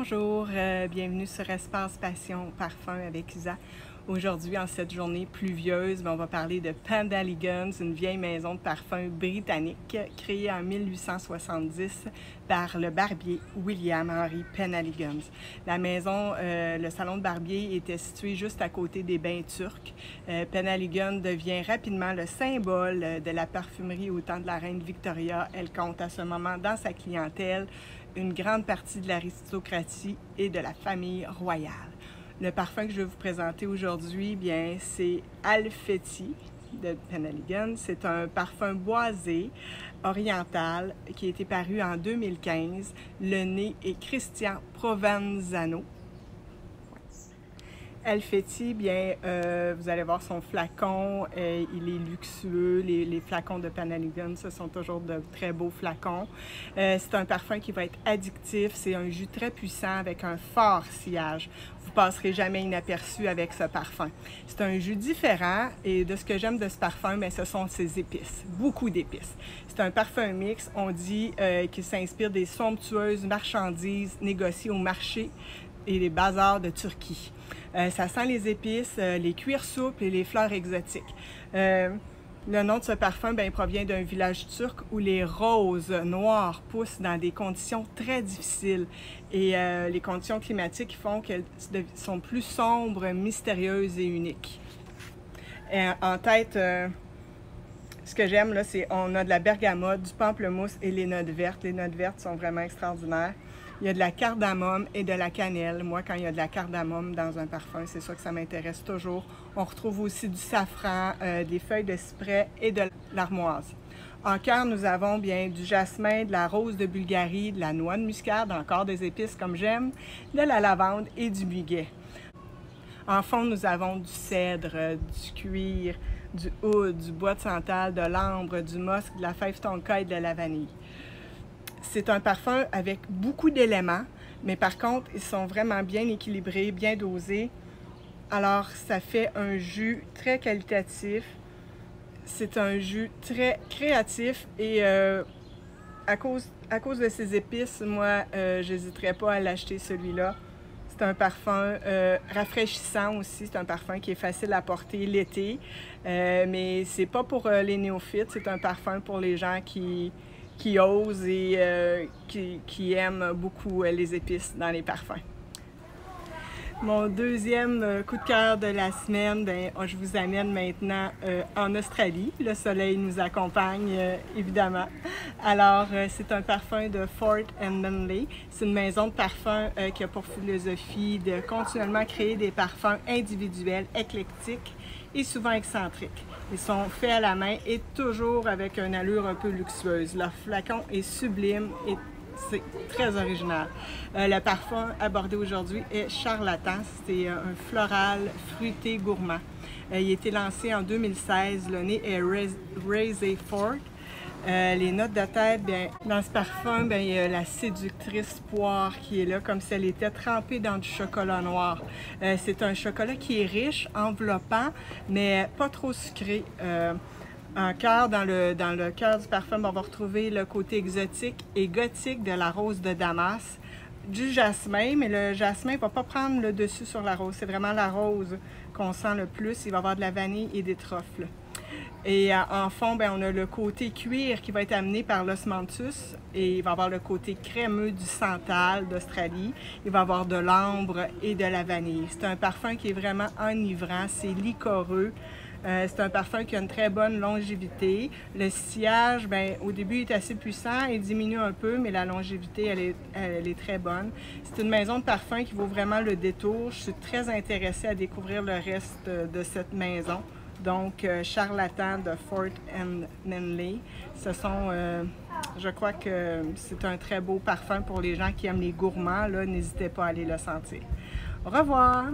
Bonjour, bienvenue sur Espace Passion Parfum avec Isa. Aujourd'hui, en cette journée pluvieuse, on va parler de Pendaligons, une vieille maison de parfum britannique créée en 1870 par le barbier William Henry Pendaligons. La maison, le salon de barbier était situé juste à côté des bains turcs. Pendaligons devient rapidement le symbole de la parfumerie au temps de la reine Victoria. Elle compte à ce moment dans sa clientèle une grande partie de l'aristocratie et de la famille royale. Le parfum que je vais vous présenter aujourd'hui, bien, c'est Alfetti de Pendaligons. C'est un parfum boisé oriental qui a été paru en 2015. Le nez est Christian Provenzano. Alfetti, bien, vous allez voir son flacon, il est luxueux. Les flacons de Pendaligons, ce sont toujours de très beaux flacons. C'est un parfum qui va être addictif. C'est un jus très puissant avec un fort sillage. Vous ne passerez jamais inaperçu avec ce parfum. C'est un jus différent et de ce que j'aime de ce parfum, bien, ce sont ses épices, beaucoup d'épices. C'est un parfum mix, on dit qu'il s'inspire des somptueuses marchandises négociées au marché et les bazars de Turquie. Ça sent les épices, les cuirs souples et les fleurs exotiques. Le nom de ce parfum provient d'un village turc où les roses noires poussent dans des conditions très difficiles et les conditions climatiques font qu'elles sont plus sombres, mystérieuses et uniques. En tête, ce que j'aime, là, c'est qu'on a de la bergamote, du pamplemousse et les notes vertes. Les notes vertes sont vraiment extraordinaires. Il y a de la cardamome et de la cannelle. Moi, quand il y a de la cardamome dans un parfum, c'est sûr que ça m'intéresse toujours. On retrouve aussi du safran, des feuilles de cyprès et de l'armoise. En cœur, nous avons bien du jasmin, de la rose de Bulgarie, de la noix de muscade, encore des épices comme j'aime, de la lavande et du muguet. En fond, nous avons du cèdre, du cuir, du oud, du bois de santal, de l'ambre, du musc, de la fève tonka et de la vanille. C'est un parfum avec beaucoup d'éléments, mais par contre, ils sont vraiment bien équilibrés, bien dosés. Alors, ça fait un jus très qualitatif. C'est un jus très créatif et à cause de ses épices, moi, j'hésiterais pas à l'acheter celui-là. C'est un parfum rafraîchissant aussi. C'est un parfum qui est facile à porter l'été, mais c'est pas pour les néophytes. C'est un parfum pour les gens qui osent et qui aiment beaucoup les épices dans les parfums. Mon deuxième coup de cœur de la semaine, je vous amène maintenant en Australie. Le soleil nous accompagne, évidemment. Alors, c'est un parfum de Fort & Manley. C'est une maison de parfum qui a pour philosophie de continuellement créer des parfums individuels, éclectiques et souvent excentriques. Ils sont faits à la main et toujours avec une allure un peu luxueuse. Leur flacon est sublime et c'est très original. Le parfum abordé aujourd'hui est Charlatan. C'est un floral fruité gourmand. Il a été lancé en 2016. Le nez est Raised Fort. Les notes de tête, bien, dans ce parfum, il y a la séductrice poire qui est là, comme si elle était trempée dans du chocolat noir. C'est un chocolat qui est riche, enveloppant, mais pas trop sucré. En cœur, dans le cœur du parfum, on va retrouver le côté exotique et gothique de la rose de Damas, du jasmin, mais le jasmin ne va pas prendre le dessus sur la rose. C'est vraiment la rose qu'on sent le plus. Il va y avoir de la vanille et des trèfles. Et en fond, on a le côté cuir qui va être amené par l'osmanthus et il va y avoir le côté crémeux du santal d'Australie. Il va y avoir de l'ambre et de la vanille. C'est un parfum qui est vraiment enivrant, c'est liquoreux. C'est un parfum qui a une très bonne longévité. Le sillage, au début, est assez puissant, il diminue un peu, mais la longévité, elle est très bonne. C'est une maison de parfum qui vaut vraiment le détour. Je suis très intéressée à découvrir le reste de cette maison. Donc, Charlatan de Fort & Manley. Je crois que c'est un très beau parfum pour les gens qui aiment les gourmands. N'hésitez pas à aller le sentir. Au revoir!